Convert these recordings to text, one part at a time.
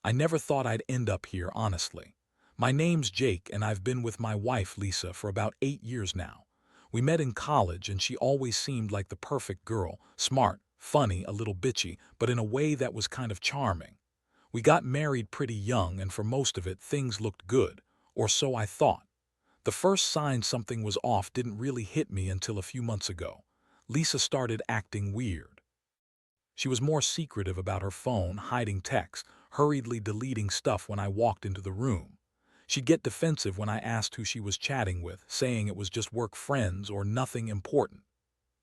I never thought I'd end up here, honestly. My name's Jake, and I've been with my wife, Lisa, for about 8 years now. We met in college, and she always seemed like the perfect girl, smart, funny, a little bitchy, but in a way that was kind of charming. We got married pretty young, and for most of it, things looked good, or so I thought. The first sign something was off didn't really hit me until a few months ago. Lisa started acting weird. She was more secretive about her phone, hiding texts, hurriedly deleting stuff when I walked into the room. She'd get defensive when I asked who she was chatting with, saying it was just work friends or nothing important.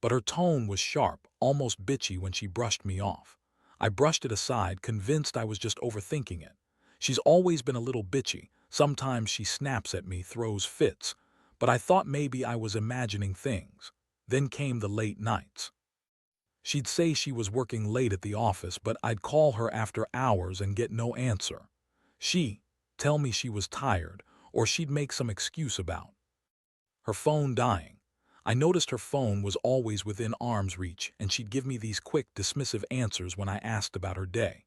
But her tone was sharp, almost bitchy when she brushed me off. I brushed it aside, convinced I was just overthinking it. She's always been a little bitchy. Sometimes she snaps at me, throws fits. But I thought maybe I was imagining things. Then came the late nights. She'd say she was working late at the office, but I'd call her after hours and get no answer. She'd tell me she was tired, or she'd make some excuse about her phone dying. I noticed her phone was always within arm's reach, and she'd give me these quick, dismissive answers when I asked about her day.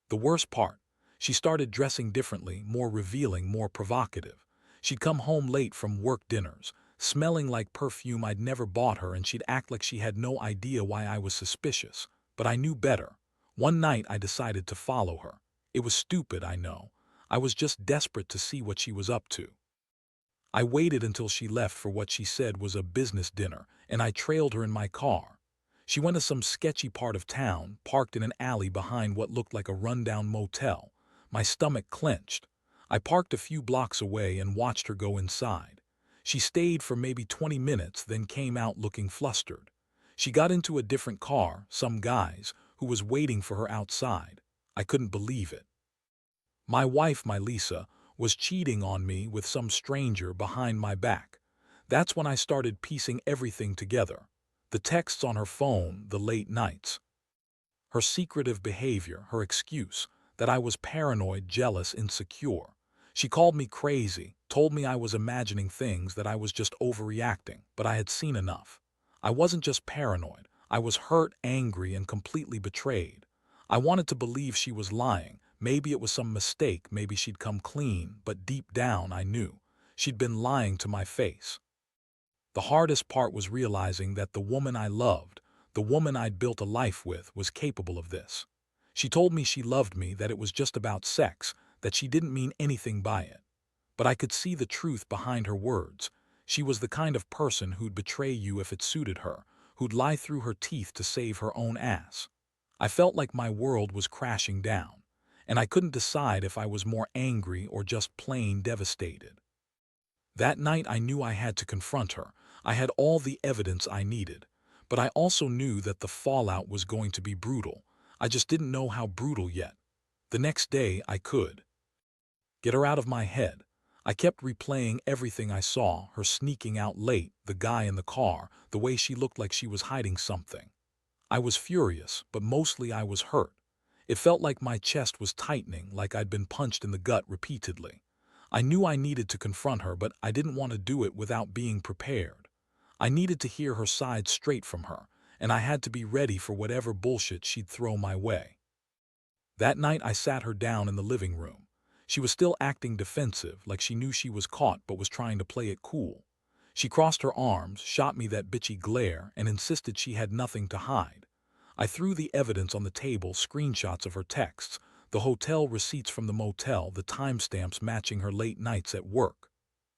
The worst part, she started dressing differently, more revealing, more provocative. She'd come home late from work dinners, smelling like perfume I'd never bought her, and she'd act like she had no idea why I was suspicious. But I knew better. One night I decided to follow her. It was stupid, I know. I was just desperate to see what she was up to. I waited until she left for what she said was a business dinner, and I trailed her in my car. She went to some sketchy part of town, parked in an alley behind what looked like a rundown motel. My stomach clenched. I parked a few blocks away and watched her go inside. She stayed for maybe 20 minutes, then came out looking flustered. She got into a different car, some guy's, who was waiting for her outside. I couldn't believe it. My wife, my Lisa, was cheating on me with some stranger behind my back. That's when I started piecing everything together. The texts on her phone, the late nights, her secretive behavior, her excuse, that I was paranoid, jealous, insecure. She called me crazy, told me I was imagining things, that I was just overreacting, but I had seen enough. I wasn't just paranoid. I was hurt, angry, and completely betrayed. I wanted to believe she was lying. Maybe it was some mistake, maybe she'd come clean, but deep down I knew she'd been lying to my face. The hardest part was realizing that the woman I loved, the woman I'd built a life with, was capable of this. She told me she loved me, that it was just about sex, that she didn't mean anything by it. But I could see the truth behind her words. She was the kind of person who'd betray you if it suited her, who'd lie through her teeth to save her own ass. I felt like my world was crashing down, and I couldn't decide if I was more angry or just plain devastated. That night I knew I had to confront her. I had all the evidence I needed, but I also knew that the fallout was going to be brutal. I just didn't know how brutal yet. The next day I could get her out of my head. I kept replaying everything I saw, her sneaking out late, the guy in the car, the way she looked like she was hiding something. I was furious, but mostly I was hurt. It felt like my chest was tightening, like I'd been punched in the gut repeatedly. I knew I needed to confront her, but I didn't want to do it without being prepared. I needed to hear her side straight from her, and I had to be ready for whatever bullshit she'd throw my way. That night I sat her down in the living room. She was still acting defensive, like she knew she was caught but was trying to play it cool. She crossed her arms, shot me that bitchy glare, and insisted she had nothing to hide. I threw the evidence on the table, screenshots of her texts, the hotel receipts from the motel, the timestamps matching her late nights at work.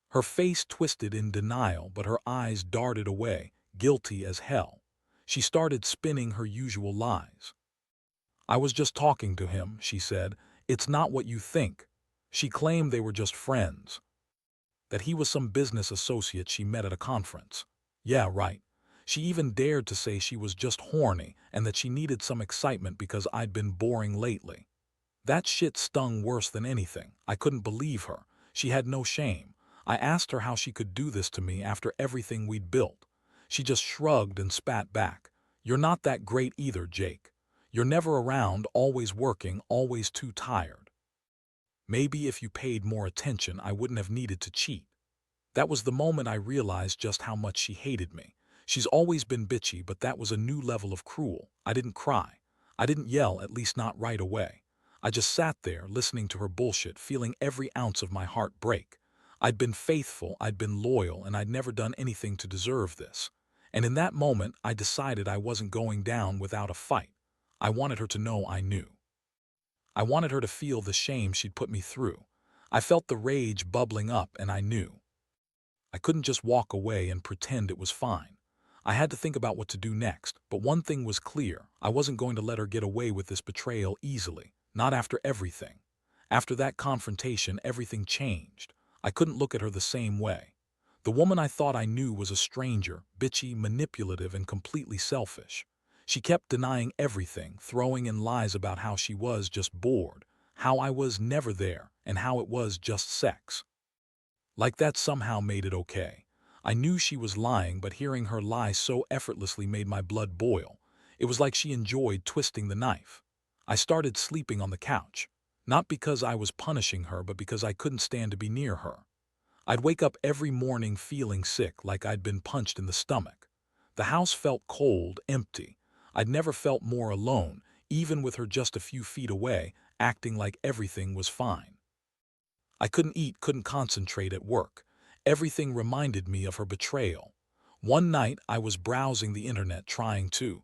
Her face twisted in denial, but her eyes darted away, guilty as hell. She started spinning her usual lies. I was just talking to him, she said. It's not what you think. She claimed they were just friends, that he was some business associate she met at a conference. Yeah, right. She even dared to say she was just horny and that she needed some excitement because I'd been boring lately. That shit stung worse than anything. I couldn't believe her. She had no shame. I asked her how she could do this to me after everything we'd built. She just shrugged and spat back. You're not that great either, Jake. You're never around, always working, always too tired. Maybe if you paid more attention, I wouldn't have needed to cheat. That was the moment I realized just how much she hated me. She's always been bitchy, but that was a new level of cruel. I didn't cry. I didn't yell, at least not right away. I just sat there, listening to her bullshit, feeling every ounce of my heart break. I'd been faithful, I'd been loyal, and I'd never done anything to deserve this. And in that moment, I decided I wasn't going down without a fight. I wanted her to know I knew. I wanted her to feel the shame she'd put me through. I felt the rage bubbling up, and I knew. I couldn't just walk away and pretend it was fine. I had to think about what to do next, but one thing was clear. I wasn't going to let her get away with this betrayal easily, not after everything. After that confrontation, everything changed. I couldn't look at her the same way. The woman I thought I knew was a stranger, bitchy, manipulative, and completely selfish. She kept denying everything, throwing in lies about how she was just bored, how I was never there, and how it was just sex. Like that somehow made it okay. I knew she was lying, but hearing her lie so effortlessly made my blood boil. It was like she enjoyed twisting the knife. I started sleeping on the couch. Not because I was punishing her, but because I couldn't stand to be near her. I'd wake up every morning feeling sick, like I'd been punched in the stomach. The house felt cold, empty. I'd never felt more alone, even with her just a few feet away, acting like everything was fine. I couldn't eat, couldn't concentrate at work. Everything reminded me of her betrayal. One night, I was browsing the internet trying to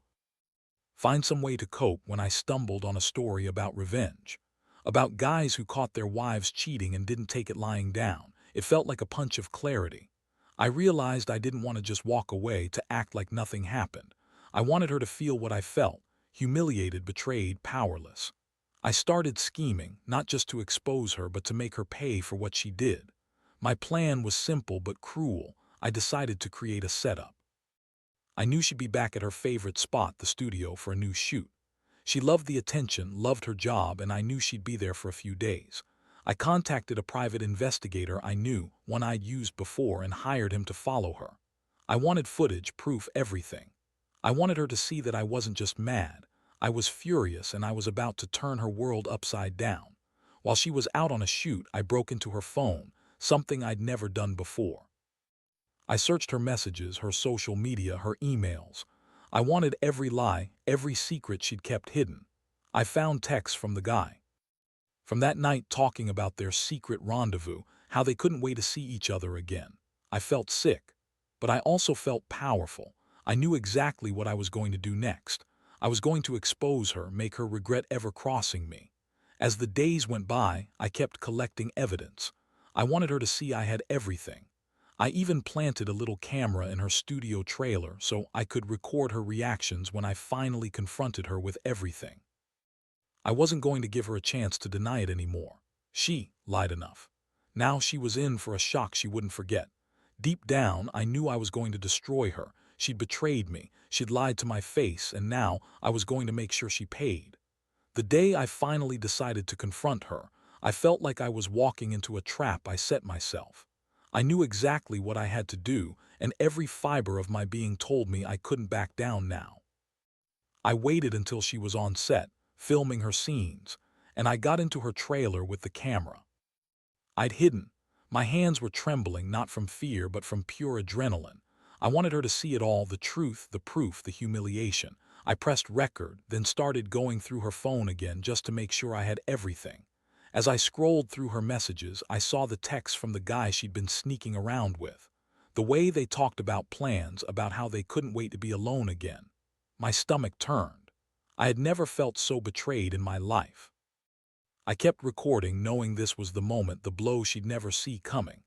find some way to cope when I stumbled on a story about revenge. About guys who caught their wives cheating and didn't take it lying down. It felt like a punch of clarity. I realized I didn't want to just walk away to act like nothing happened. I wanted her to feel what I felt: humiliated, betrayed, powerless. I started scheming, not just to expose her, but to make her pay for what she did. My plan was simple but cruel. I decided to create a setup. I knew she'd be back at her favorite spot, the studio, for a new shoot. She loved the attention, loved her job, and I knew she'd be there for a few days. I contacted a private investigator I knew, one I'd used before, and hired him to follow her. I wanted footage, proof, everything. I wanted her to see that I wasn't just mad. I was furious, and I was about to turn her world upside down. While she was out on a shoot, I broke into her phone, something I'd never done before. I searched her messages, her social media, her emails. I wanted every lie, every secret she'd kept hidden. I found texts from the guy from that night talking about their secret rendezvous, how they couldn't wait to see each other again. I felt sick, but I also felt powerful. I knew exactly what I was going to do next. I was going to expose her, make her regret ever crossing me. As the days went by, I kept collecting evidence. I wanted her to see I had everything. I even planted a little camera in her studio trailer so I could record her reactions when I finally confronted her with everything. I wasn't going to give her a chance to deny it anymore. She lied enough. Now she was in for a shock she wouldn't forget. Deep down, I knew I was going to destroy her. She'd betrayed me, she'd lied to my face, and now I was going to make sure she paid. The day I finally decided to confront her, I felt like I was walking into a trap I set myself. I knew exactly what I had to do, and every fiber of my being told me I couldn't back down now. I waited until she was on set, filming her scenes, and I got into her trailer with the camera. I'd hidden. My hands were trembling, not from fear, but from pure adrenaline. I wanted her to see it all: the truth, the proof, the humiliation. I pressed record, then started going through her phone again just to make sure I had everything. As I scrolled through her messages, I saw the texts from the guy she'd been sneaking around with. The way they talked about plans, about how they couldn't wait to be alone again. My stomach turned. I had never felt so betrayed in my life. I kept recording, knowing this was the moment, the blow she'd never see coming.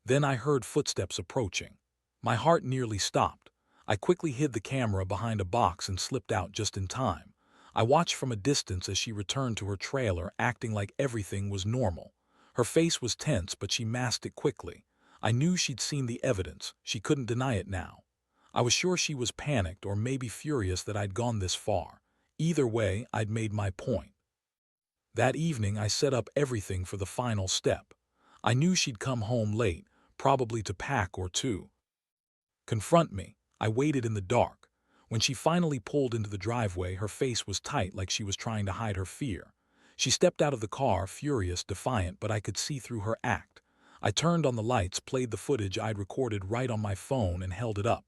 Then I heard footsteps approaching. My heart nearly stopped. I quickly hid the camera behind a box and slipped out just in time. I watched from a distance as she returned to her trailer, acting like everything was normal. Her face was tense, but she masked it quickly. I knew she'd seen the evidence. She couldn't deny it now. I was sure she was panicked, or maybe furious that I'd gone this far. Either way, I'd made my point. That evening, I set up everything for the final step. I knew she'd come home late, probably to pack or to confront me. I waited in the dark. When she finally pulled into the driveway, her face was tight, like she was trying to hide her fear. She stepped out of the car, furious, defiant, but I could see through her act. I turned on the lights, played the footage I'd recorded right on my phone, and held it up.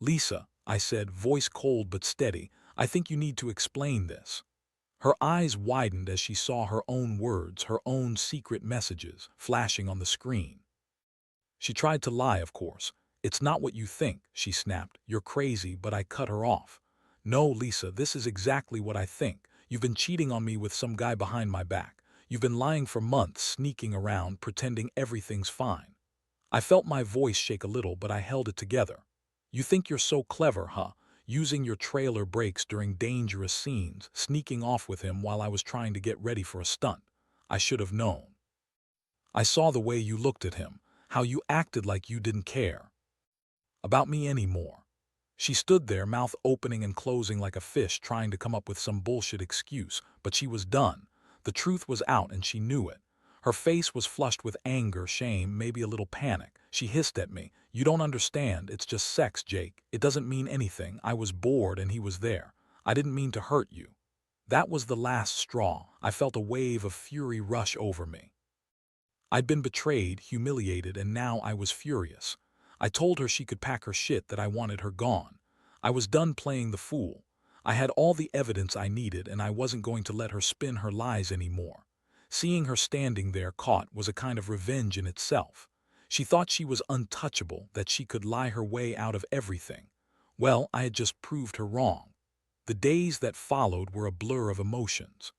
"Lisa," I said, voice cold but steady, "I think you need to explain this." Her eyes widened as she saw her own words, her own secret messages, flashing on the screen. She tried to lie, of course. "It's not what you think," she snapped. "You're crazy," but I cut her off. "No, Lisa, this is exactly what I think. You've been cheating on me with some guy behind my back. You've been lying for months, sneaking around, pretending everything's fine." I felt my voice shake a little, but I held it together. "You think you're so clever, huh? Using your trailer brakes during dangerous scenes, sneaking off with him while I was trying to get ready for a stunt. I should have known. I saw the way you looked at him, how you acted like you didn't care about me anymore." She stood there, mouth opening and closing like a fish, trying to come up with some bullshit excuse, but she was done. The truth was out and she knew it. Her face was flushed with anger, shame, maybe a little panic. She hissed at me. "You don't understand. It's just sex, Jake. It doesn't mean anything. I was bored and he was there. I didn't mean to hurt you." That was the last straw. I felt a wave of fury rush over me. I'd been betrayed, humiliated, and now I was furious. I told her she could pack her shit, that I wanted her gone. I was done playing the fool. I had all the evidence I needed, and I wasn't going to let her spin her lies anymore. Seeing her standing there caught was a kind of revenge in itself. She thought she was untouchable, that she could lie her way out of everything. Well, I had just proved her wrong. The days that followed were a blur of emotions.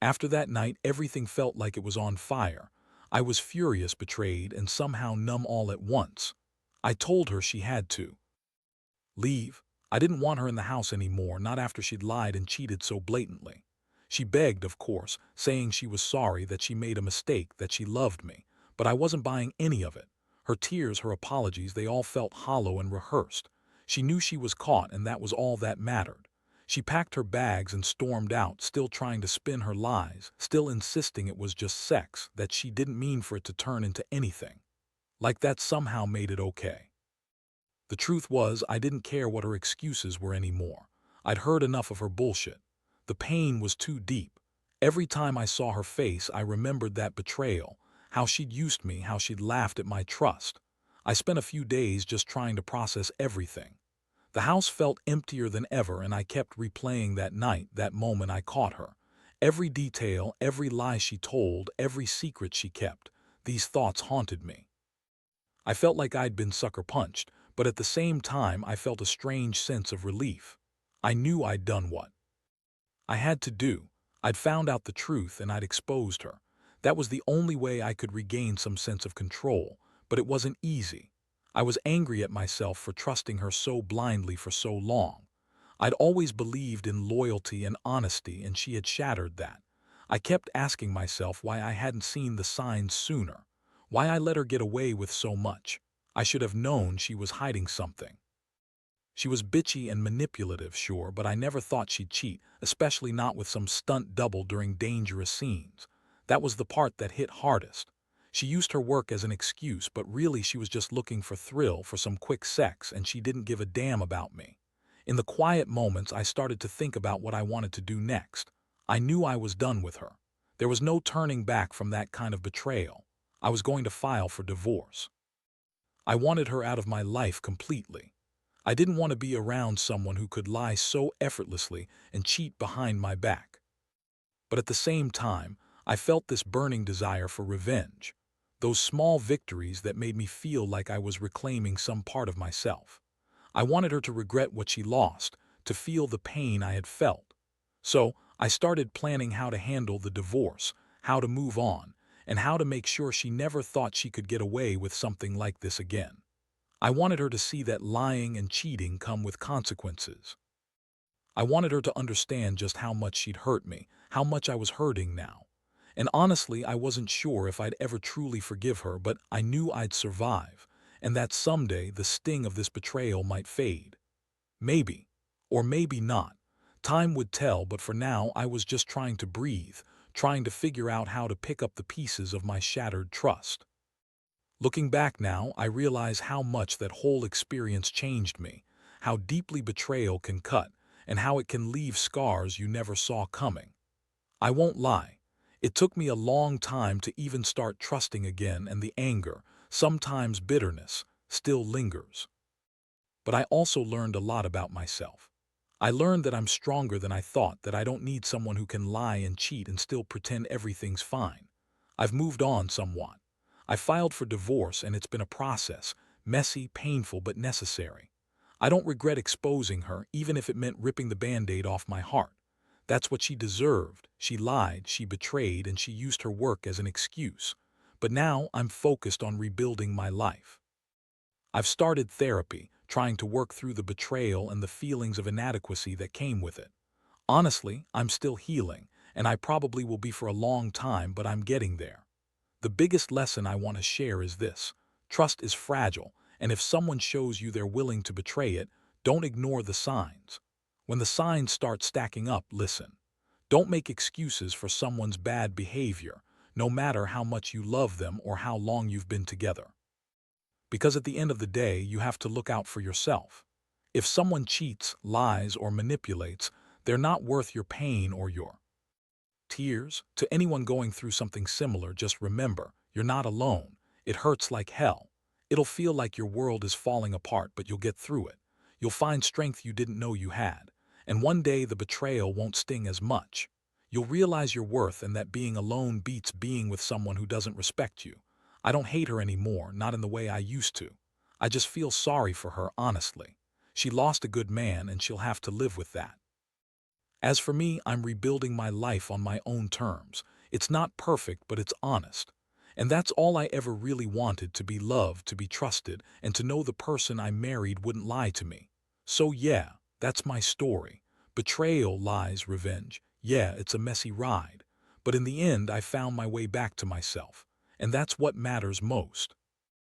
After that night, everything felt like it was on fire. I was furious, betrayed, and somehow numb all at once. I told her she had to leave. I didn't want her in the house anymore, not after she'd lied and cheated so blatantly. She begged, of course, saying she was sorry, that she made a mistake, that she loved me. But I wasn't buying any of it. Her tears, her apologies, they all felt hollow and rehearsed. She knew she was caught, and that was all that mattered. She packed her bags and stormed out, still trying to spin her lies, still insisting it was just sex, that she didn't mean for it to turn into anything. Like that somehow made it okay. The truth was, I didn't care what her excuses were anymore. I'd heard enough of her bullshit. The pain was too deep. Every time I saw her face, I remembered that betrayal, how she'd used me, how she'd laughed at my trust. I spent a few days just trying to process everything. The house felt emptier than ever, and I kept replaying that night, that moment I caught her. Every detail, every lie she told, every secret she kept. These thoughts haunted me. I felt like I'd been sucker punched, but at the same time I felt a strange sense of relief. I knew I'd done what I had to do. I'd found out the truth and I'd exposed her. That was the only way I could regain some sense of control, but it wasn't easy. I was angry at myself for trusting her so blindly for so long. I'd always believed in loyalty and honesty, and she had shattered that. I kept asking myself why I hadn't seen the signs sooner, why I let her get away with so much. I should have known she was hiding something. She was bitchy and manipulative, sure, but I never thought she'd cheat, especially not with some stunt double during dangerous scenes. That was the part that hit hardest. She used her work as an excuse, but really she was just looking for thrill, for some quick sex, and she didn't give a damn about me. In the quiet moments, I started to think about what I wanted to do next. I knew I was done with her. There was no turning back from that kind of betrayal. I was going to file for divorce. I wanted her out of my life completely. I didn't want to be around someone who could lie so effortlessly and cheat behind my back. But at the same time, I felt this burning desire for revenge. Those small victories that made me feel like I was reclaiming some part of myself. I wanted her to regret what she lost, to feel the pain I had felt. So I started planning how to handle the divorce, how to move on, and how to make sure she never thought she could get away with something like this again. I wanted her to see that lying and cheating come with consequences. I wanted her to understand just how much she'd hurt me, how much I was hurting now. And honestly, I wasn't sure if I'd ever truly forgive her, but I knew I'd survive, and that someday the sting of this betrayal might fade. Maybe, or maybe not. Time would tell, but for now I was just trying to breathe, trying to figure out how to pick up the pieces of my shattered trust. Looking back now, I realize how much that whole experience changed me, how deeply betrayal can cut, and how it can leave scars you never saw coming. I won't lie. It took me a long time to even start trusting again, and the anger, sometimes bitterness, still lingers. But I also learned a lot about myself. I learned that I'm stronger than I thought, that I don't need someone who can lie and cheat and still pretend everything's fine. I've moved on somewhat. I filed for divorce and it's been a process, messy, painful, but necessary. I don't regret exposing her, even if it meant ripping the Band-Aid off my heart. That's what she deserved. She lied, she betrayed, and she used her work as an excuse. But now I'm focused on rebuilding my life. I've started therapy, trying to work through the betrayal and the feelings of inadequacy that came with it. Honestly, I'm still healing, and I probably will be for a long time, but I'm getting there. The biggest lesson I want to share is this: trust is fragile, and if someone shows you they're willing to betray it, don't ignore the signs. When the signs start stacking up, listen. Don't make excuses for someone's bad behavior, no matter how much you love them or how long you've been together. Because at the end of the day, you have to look out for yourself. If someone cheats, lies, or manipulates, they're not worth your pain or your tears. To anyone going through something similar, just remember, you're not alone. It hurts like hell. It'll feel like your world is falling apart, but you'll get through it. You'll find strength you didn't know you had. And one day the betrayal won't sting as much. You'll realize your worth and that being alone beats being with someone who doesn't respect you. I don't hate her anymore, not in the way I used to. I just feel sorry for her, honestly. She lost a good man and she'll have to live with that. As for me, I'm rebuilding my life on my own terms. It's not perfect, but it's honest. And that's all I ever really wanted: to be loved, to be trusted, and to know the person I married wouldn't lie to me. So yeah, that's my story. Betrayal, lies, revenge. Yeah, it's a messy ride. But in the end, I found my way back to myself. And that's what matters most.